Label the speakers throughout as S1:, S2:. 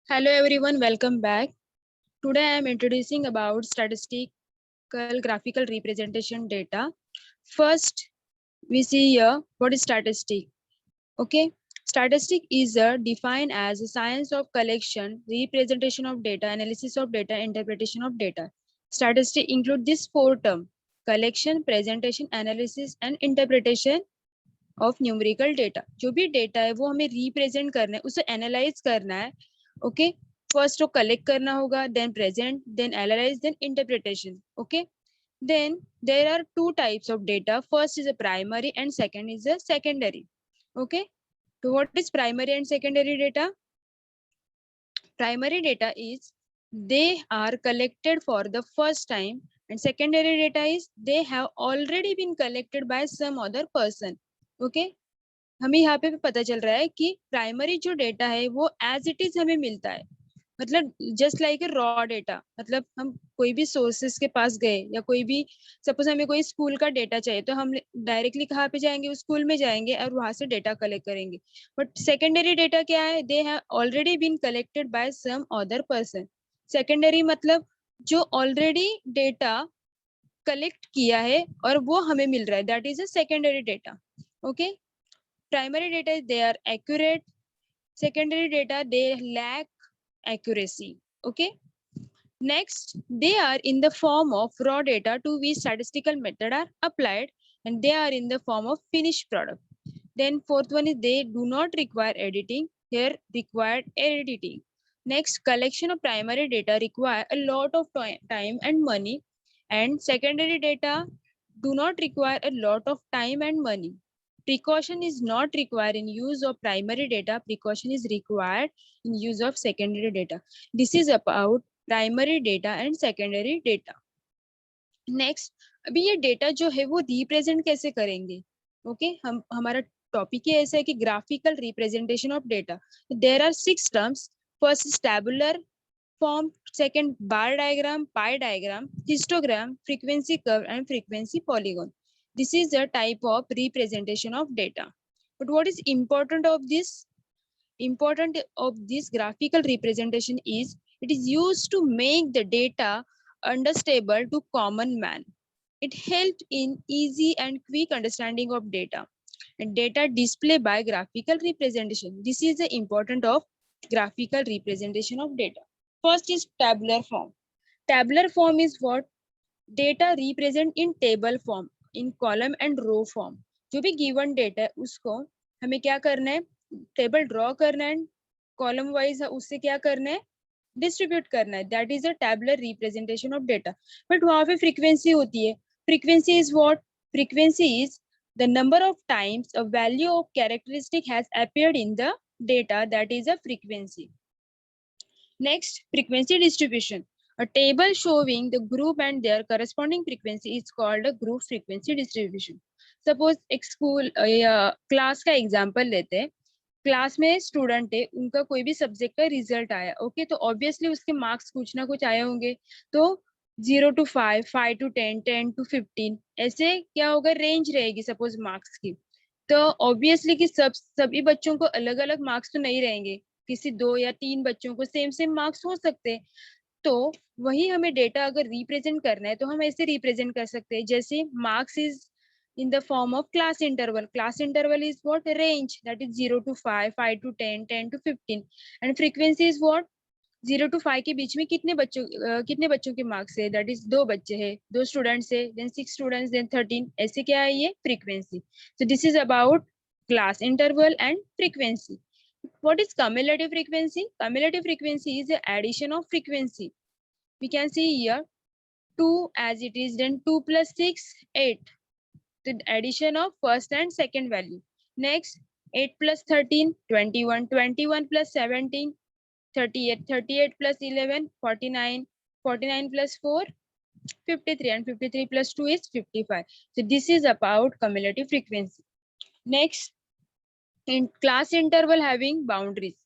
S1: Hello everyone, welcome back. Today I am introducing about statistical graphical representation data. First, we see here what is statistic. Okay, statistic is defined as a science of collection, representation of data, analysis of data, interpretation of data. Statistic include these four terms: collection, presentation, analysis and interpretation of numerical data. जो भी data है वो हमें represent करना है, उसे analyse करना है. ओके, फर्स्ट तो कलेक्ट करना होगा, then present, then analyse, then interpretation. Okay, then there are two types of data. First is a primary and second is a secondary. Okay, so what is primary and secondary data? Primary data is they are collected for the first time, and secondary data is they have already been collected by some other person. Okay, हमें यहाँ पे पता चल रहा है कि primary जो data है वो एज इट इज हमें मिलता है, मतलब just like a raw data. मतलब हम कोई भी सोर्सेस के पास गए या कोई भी, सपोज हमें कोई स्कूल का डेटा चाहिए तो हम डायरेक्टली कहाँ पे जाएंगे, उस स्कूल में जाएंगे और वहां से डेटा कलेक्ट करेंगे. बट सेकेंडरी डेटा क्या है? They have already been collected by some other person. Secondary मतलब जो ऑलरेडी डेटा कलेक्ट किया है और वो हमें मिल रहा है, that is a secondary data. Okay, primary data they are accurate, secondary data they lack accuracy. Okay, next they are in the form of raw data to which statistical method are applied, and they are in the form of finished product. Then fourth one is they do not require editing, here required editing. Next, collection of primary data require a lot of time and money, and secondary data do not require a lot of time and money. Precaution is not required in use of primary data. Precaution is required in use of secondary data. This is about primary data and secondary data. Next, अभी ये data जो है वो represent कैसे करेंगे? Okay, हम हमारा topic ही ऐसा है कि graphical representation of data. There are 6 terms. First is tabular form, second bar diagram, pie diagram, histogram, frequency curve and frequency polygon. This is a type of representation of data. But what is important of this? Important of this graphical representation is it is used to make the data understandable to common man. It helps in easy and quick understanding of data, and data display by graphical representation. This is the important of graphical representation of data. First is tabular form. Tabular form is what? Data represent in table form, in column and row form. जो भी given data है उसको हमें क्या करना है? Table draw करना है, कॉलम वाइज उससे क्या करना है? डिस्ट्रीब्यूट करना है. That is a tabular representation of data. But वहां पे फ्रीक्वेंसी होती है. Frequency is what? Frequency is the number of times a value of characteristic has appeared in the data, that is a frequency. Next, frequency distribution. A table showing the group and their corresponding frequency is called a group frequency distribution. Suppose एक school या class का example लेते हैं. Class में student है, उनका कोई भी सब्जेक्ट का रिजल्ट आया. ओके, तो ऑब्वियसली उसके मार्क्स कुछ ना कुछ आए होंगे. तो 0 to 5, 5 to 10, 10 to 15, ऐसे क्या होगा? रेंज रहेगी सपोज मार्क्स की. तो ऑब्वियसली कि सभी बच्चों को अलग अलग मार्क्स तो नहीं रहेंगे, किसी 2 या 3 बच्चों को सेम सेम मार्क्स हो सकते हैं. तो वही हमें डेटा अगर रिप्रेजेंट करना है तो हम ऐसे रिप्रेजेंट कर सकते हैं, जैसे marks is in the form of class interval. Class interval is what? Range, that is 0 to 5, 5 to 10, 10 to 15. And frequency is what? 0 to 5 के बीच में कितने बच्चों के मार्क्स है? दैट इज 2 बच्चे हैं, 2 स्टूडेंट्स है, देन 6 स्टूडेंट्स, देन 13. ऐसे क्या है ये? Frequency. So this is about class interval and frequency. What is cumulative frequency? Cumulative frequency is the addition of frequency. We can see here 2 as it is, then 2 plus 6, 8. The addition of first and second value. Next, 8 plus 13, 21, 21 plus 17, 38, 38 plus 11, 49, 49 plus 4, 53, and 53 plus 2 is 55. So this is about cumulative frequency. Next, in class interval having boundaries,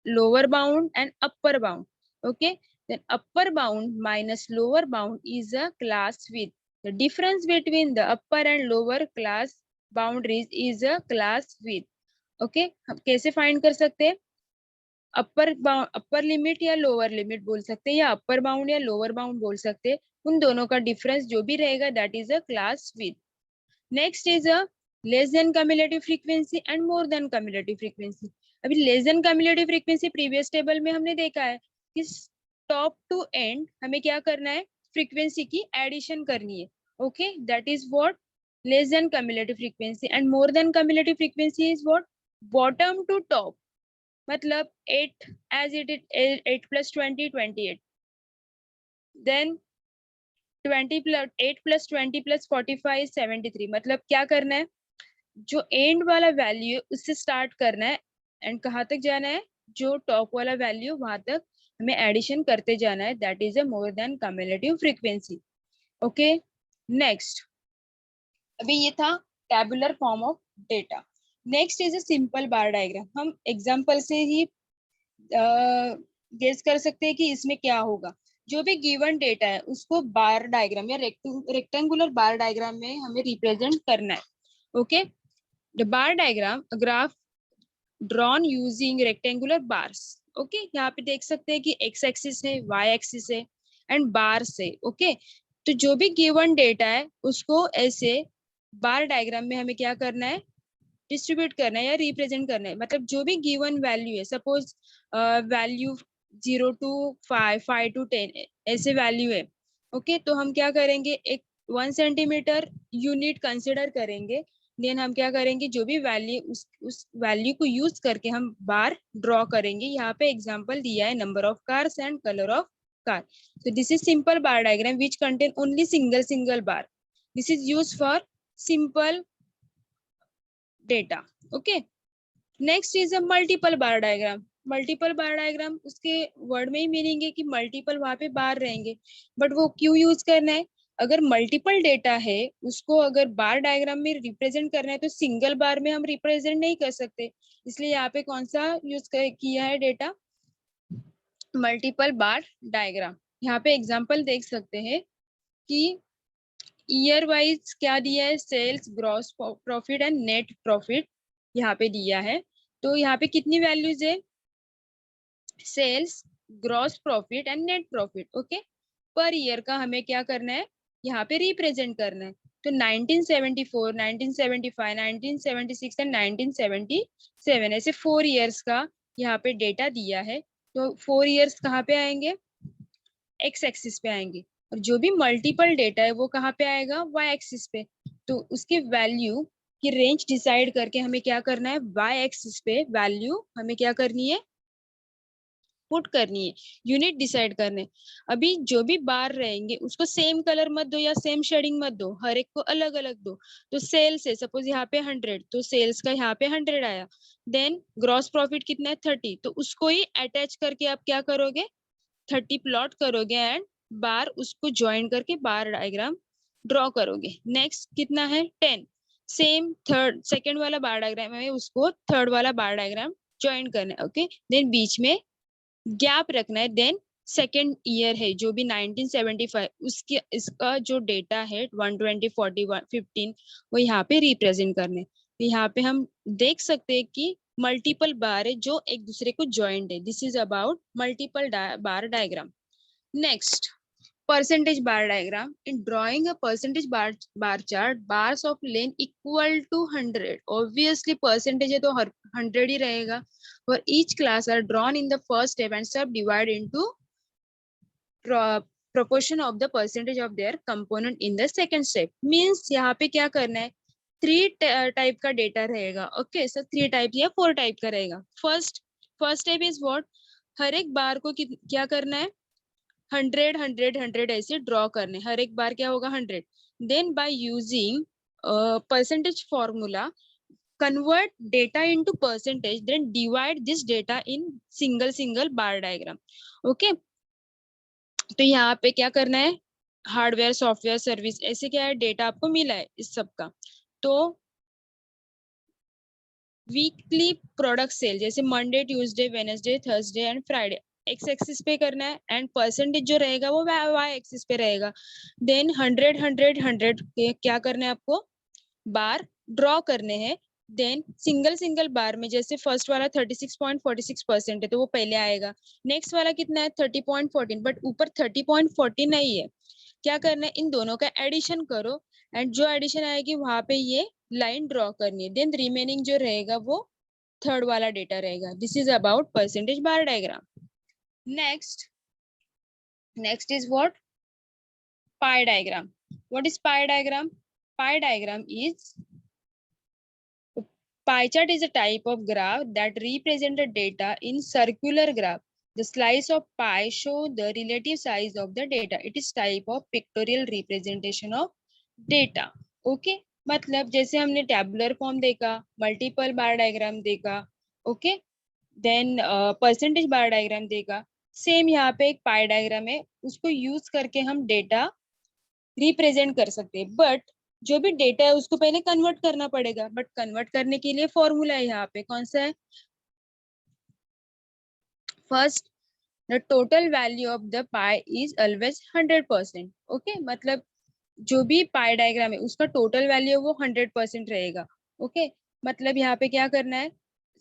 S1: lower bound and upper bound. Okay, then upper bound minus lower bound is a class width. The difference between the upper and lower class boundaries is a class width. Okay, हम कैसे find कर सकते हैं? Upper limit या lower limit बोल सकते हैं, या अपर बाउंड या लोअर बाउंड बोल सकते हैं। उन दोनों का डिफरेंस जो भी रहेगा that is a class width. Next is a less than cumulative frequency and more than cumulative frequency. अभी less than cumulative frequency previous table में हमने देखा है कि टॉप टू एंड हमें क्या करना है, फ्रीक्वेंसी की एडिशन करनी है। Okay, that is what less than cumulative frequency. And more than cumulative frequency is what bottom to top, मतलब 8 as it is 8 plus 20 28, then 20 plus 8 plus 20 plus 45 73। मतलब क्या करना है, जो एंड वाला वैल्यू उससे स्टार्ट करना है एंड कहाँ तक जाना है, जो टॉप वाला वैल्यू वहां तक हमें एडिशन करते जाना है, that is a more than cumulative frequency. Okay, next अभी ये था tabular form of data. Next is a simple bar diagram. हम एग्जांपल से ही गेस कर सकते हैं कि इसमें क्या होगा। जो भी गिवन डेटा है उसको बार डायग्राम या रेक्टेंगुलर बार डायग्राम में हमें रिप्रेजेंट करना है। Okay, the bar diagram graph drawn using rectangular bars. Okay, यहाँ पे देख सकते हैं कि एक्स एक्सिस है, वाई एक्सिस है एंड बार्स है। ओके, तो जो भी गिवन डेटा है उसको ऐसे बार डायग्राम में हमें क्या करना है, डिस्ट्रीब्यूट करना है या रिप्रेजेंट करना है। मतलब जो भी गिवन वैल्यू है, सपोज वैल्यू 0 to 5, 5 to 10 ऐसे वैल्यू है। ओके, तो हम क्या करेंगे, एक 1 सेंटीमीटर यूनिट कंसिडर करेंगे। देन हम क्या करेंगे, जो भी वैल्यू उस वैल्यू को यूज करके हम बार ड्रॉ करेंगे। यहाँ पे एग्जांपल दिया है number of cars and colour of car. So this is simple bar diagram which contain only single bar. This is used for simple data. Okay, next is a multiple bar diagram. Multiple bar diagram, उसके word में ही meaning है कि multiple वहां पे बार रहेंगे, but वो क्यों use करना है, अगर मल्टीपल डेटा है उसको अगर बार डायग्राम में रिप्रेजेंट करना है तो सिंगल बार में हम रिप्रेजेंट नहीं कर सकते। इसलिए यहाँ पे कौन सा यूज किया है डेटा, मल्टीपल बार डायग्राम। यहाँ पे एग्जांपल देख सकते हैं कि ईयर वाइज क्या दिया है, sales, gross profit and net profit यहाँ पे दिया है। तो यहाँ पे कितनी वैल्यूज है, sales, gross profit and net profit. Okay, per year का हमें क्या करना है, यहाँ पे रिप्रेजेंट करना है। तो 1974, 1975, 1976 एंड 1977 ऐसे 4 इयर्स का यहाँ पे डेटा दिया है। तो 4 इयर्स कहाँ पे आएंगे, एक्स एक्सिस पे आएंगे, और जो भी मल्टीपल डेटा है वो कहाँ पे आएगा, वाई एक्सिस पे। तो उसके वैल्यू की रेंज डिसाइड करके हमें क्या करना है, वाई एक्सिस पे वैल्यू हमें क्या करनी है, पुट करनी है, यूनिट डिसाइड करने। अभी जो भी बार रहेंगे उसको सेम कलर मत दो या सेम शेडिंग मत दो, हर एक को अलग अलग दो। तो सेल्स है सपोज यहाँ पे 100, तो सेल्स का यहाँ पे 100 आया। देन ग्रॉस प्रॉफिट कितना है 30, तो उसको ही अटैच करके आप क्या करोगे, 30 प्लॉट करोगे एंड बार उसको ज्वाइन करके बार डायग्राम ड्रॉ करोगे। नेक्स्ट कितना है 10, सेम थर्ड सेकंड वाला बार डायग्राम है उसको थर्ड वाला बार डायग्राम ज्वाइन करना है। ओके, देन बीच में गैप रखना है। देन सेकेंड ईयर है जो भी 1975, उसके इसका जो डेटा है 120, 40, 15 वो यहाँ पे रिप्रेजेंट करने। तो यहाँ पे हम देख सकते हैं कि मल्टीपल बार है जो एक दूसरे को ज्वाइंट है। This is about multiple bar diagram. Next, percentage bar diagram. In drawing a percentage bar chart, bars of length equal to 100, obviously percentage है तो 100 ही रहेगा। For each class are drawn in the first step and subdivided into proportion of the percentage of their component in the second step. Means यहाँ पे क्या करना है, 3 type का data रहेगा। ओके, सो 3 टाइप या 4 टाइप का रहेगा। फर्स्ट स्टेप इज व्हाट, हर एक बार को क्या करना है, 100 100 100 ऐसे ड्रॉ करने, हर एक बार क्या होगा 100। Then by using percentage formula convert data into percentage, then divide this data in single bar diagram. Okay, तो यहाँ पे क्या करना है, हार्डवेयर सॉफ्टवेयर सर्विस ऐसे क्या है डेटा आपको मिला है इस सब का। तो वीकली प्रोडक्ट सेल जैसे Monday, Tuesday, Wednesday, Thursday and Friday x axis पे करना है एंड परसेंटेज जो रहेगा वो वाई एक्सिस पे रहेगा। देन 100 100 100 क्या करना है आपको, बार ड्रॉ करने हैं देन सिंगल सिंगल बार में जैसे फर्स्ट वाला 36.46% है तो वो पहले आएगा, नेक्स्ट वाला कितना है 30.14, बट ऊपर 30.14 नहीं है। क्या करना है, इन दोनों का एडिशन करो एंड जो एडिशन आएगी वहां पे ये लाइन ड्रॉ करनी है, देन रिमेनिंग जो रहेगा वो थर्ड वाला डेटा रहेगा। This is about percentage bar diagram. Next is what? Pie diagram. What is pie diagram? Pie diagram is, pie chart is a type of graph that represents the data in circular graph. The slice of pie show the relative size of the data. It is type of pictorial representation of data. Okay? मतलब जैसे हमने tabular form देखा, multiple bar diagram देखा, okay, then percentage बार diagram देखा, same यहाँ पे एक पाई diagram है, उसको यूज करके हम डेटा रिप्रेजेंट कर सकते हैं। बट जो भी डेटा है उसको पहले कन्वर्ट करना पड़ेगा, बट कन्वर्ट करने के लिए फॉर्मूला है यहाँ पे, कौन सा है? First, the total value of the pi is always 100%। Okay, मतलब जो भी पाई डायग्राम है उसका टोटल वैल्यू वो 100% रहेगा। ओके, मतलब यहाँ पे क्या करना है,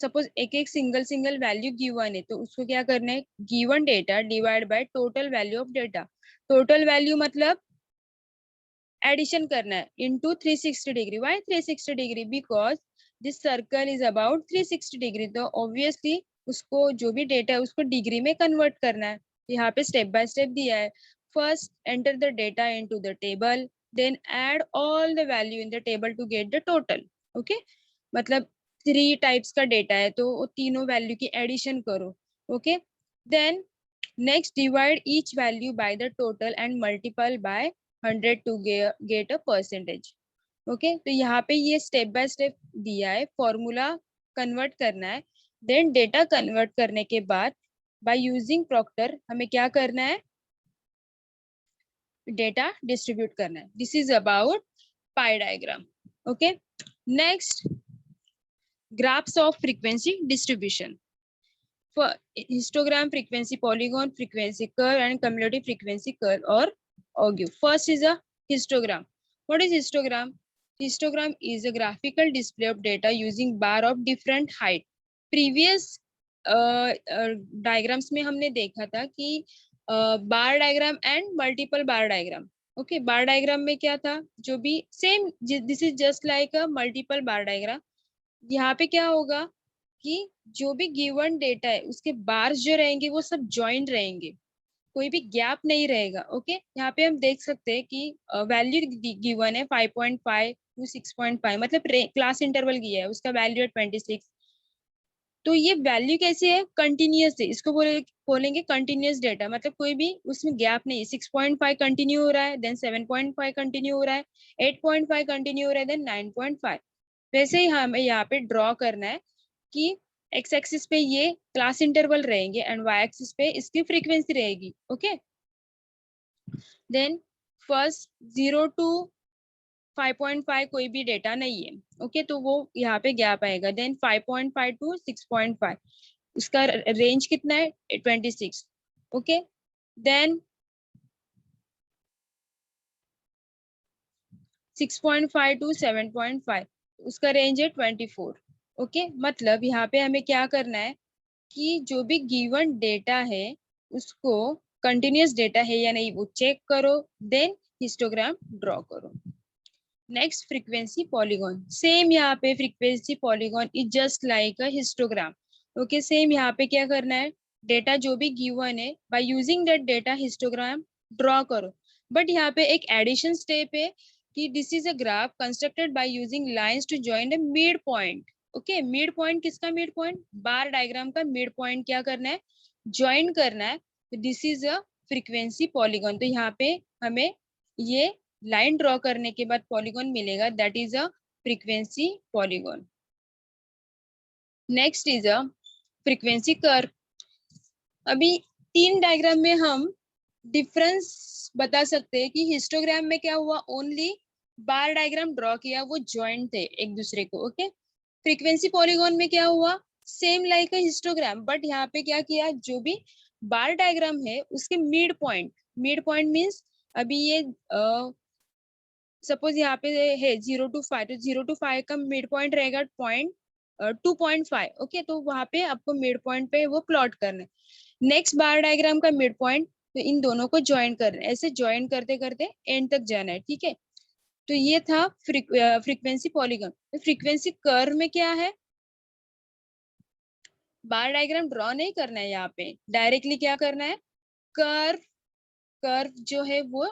S1: सपोज एक एक सिंगल सिंगल वैल्यू गिवन है तो उसको क्या करना है, given data divide by total value of data. Total value मतलब एडिशन करना है into 360 degree. Why 360 degree? Because this circle is about 360 degree, तो ऑब्वियसली उसको जो भी डेटा है उसको डिग्री में कन्वर्ट करना है। यहाँ पे स्टेप बाय स्टेप दिया है। First enter the data into the table, then add all the value in the table to get the total. Okay, मतलब 3 टाइप्स का डेटा है तो वो तीनों वैल्यू की एडिशन करो। Okay, then next divide each value by the total and multiply by 100 to get a percentage. Okay, तो यहाँ पे ये स्टेप बाय स्टेप दिया है, फॉर्मूला कन्वर्ट करना है, देन डेटा कन्वर्ट करने के बाद बाय यूजिंग प्रॉक्टर हमें क्या करना है, डेटा डिस्ट्रीब्यूट करना है। This is about pi diagram. Okay, next, graphs of frequency distribution. For histogram frequency, polygon frequency curve, and cumulative frequency curve or augur. First is a histogram. What is histogram? Histogram is a graphical display of data using bar of different height. Previous diagrams में हमने देखा था कि bar diagram and multiple bar diagram. Okay, bar diagram में क्या था, जो भी same, this is just like a multiple bar diagram. यहाँ पे क्या होगा कि जो भी गिवन डेटा है उसके बार्स जो रहेंगे वो सब जॉइंट रहेंगे, कोई भी गैप नहीं रहेगा। ओके, यहाँ पे हम देख सकते हैं कि वैल्यू गिवन है 5.5 to 6.5, मतलब क्लास इंटरवल दिया है, उसका वैल्यू है 26। तो ये वैल्यू कैसे है, कंटिन्यूअस है, इसको बोलेंगे कंटिन्यूअस डेटा, मतलब कोई भी उसमें गैप नहीं है। 6.5 कंटिन्यू हो रहा है, देन 7.5 कंटिन्यू हो रहा है, 8.5 कंटिन्यू हो रहा है, देन 9.5। वैसे ही हमें यहाँ पे ड्रॉ करना है कि एक्स एक्सिस पे ये क्लास इंटरवल रहेंगे एंड वाई एक्सिस पे इसकी फ्रीक्वेंसी रहेगी। ओके, देन फर्स्ट 0 to 5.5 कोई भी डेटा नहीं है। ओके, तो वो यहाँ पे गैप आएगा। देन 5.5 to 6.5 उसका रेंज कितना है, 26। ओके, देन 6.5 to 7.5 उसका रेंज है 24। ओके, मतलब यहाँ पे हमें क्या करना है कि जो भी गिवन डेटा है उसको कंटिन्यूअस डेटा है या नहीं वो चेक करो, देन हिस्टोग्राम ड्रॉ करो। Next, frequency polygon. सेम यहाँ पे frequency polygon is just like a histogram. Okay, same यहाँ पे क्या करना है, डेटा जो भी गिवन है by using that data histogram draw करो। बट यहाँ पे एक एडिशन स्टेप है कि this is a graph constructed by using lines to join the mid point. Okay, mid point किसका मिड पॉइंट, बार डायग्राम का मिड पॉइंट क्या करना है, ज्वाइन करना है। This is a frequency polygon. तो यहाँ पे हमें ये लाइन ड्रॉ करने के बाद पॉलीगॉन मिलेगा, that is a frequency polygon. Next is a frequency curve. अभी 3 डायग्राम में हम डिफरेंस बता सकते हैं कि हिस्टोग्राम में क्या हुआ, ओनली बार डायग्राम ड्रॉ किया, वो जॉइंट थे एक दूसरे को। ओके, फ्रीक्वेंसी पॉलीगॉन में क्या हुआ, same like a histogram, but यहाँ पे क्या किया, जो भी बार डायग्राम है उसके मिड पॉइंट मीन्स अभी ये सपोज यहाँ पे है 0 to 5, तो 0 to 5 का मिड पॉइंट रहेगा 2.5, ओके। तो वहां पे आपको मिड पॉइंट पे वो प्लॉट करना है। नेक्स्ट बार डायग्राम का मिड पॉइंट, तो इन दोनों को ज्वाइन करना है, ऐसे ज्वाइन करते करते एंड तक जाना है, ठीक है। तो ये था फ्रीक्वेंसी पॉलीगॉन। फ्रीक्वेंसी कर्व में क्या है, बार डायग्राम ड्रॉ नहीं करना है यहाँ पे, डायरेक्टली क्या करना है, कर्व, कर्व जो है वो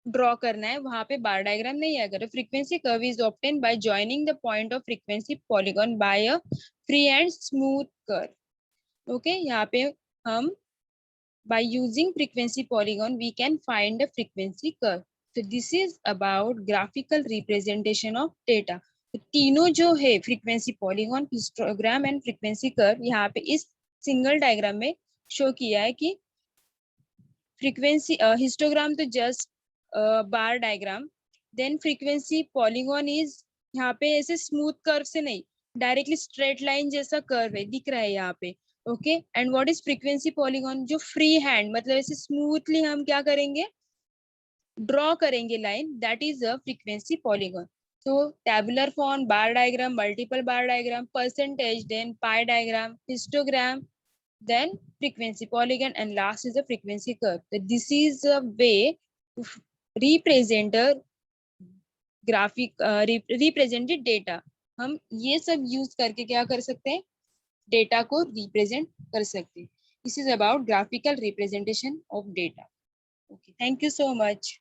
S1: ड्रॉ करना है, वहां पे बार डायग्राम नहीं आएगा। तो frequency curve is obtain by joining the point of frequency polygon by a free and smooth curve, okay. यहाँ पे हम by using frequency polygon we can find the frequency curve. So this is about graphical representation of data. तो तीनों जो है frequency polygon, histogram and frequency curve यहाँ पे इस सिंगल डायग्राम में शो किया है कि फ्रीक्वेंसी हिस्टोग्राम तो just bar diagram, then frequency polygon is यहाँ पे ऐसे स्मूथ कर्व से नहीं, डायरेक्टली स्ट्रेट लाइन जैसा कर्व है, दिख रहा है यहाँ पे, okay. And what is frequency polygon, जो फ्री हैंड मतलब ऐसे स्मूथली हम क्या करेंगे, ड्रॉ करेंगे line, that is a frequency polygon. so tabular form, bar diagram, multiple bar diagram, percentage, then pie diagram, histogram, then frequency polygon, and last is the frequency curve. So this is a way to represent a graphic represented data. हम ये सब use करके क्या कर सकते हैं, data को represent कर सकते हैं। This is about graphical representation of data. Okay, thank you so much.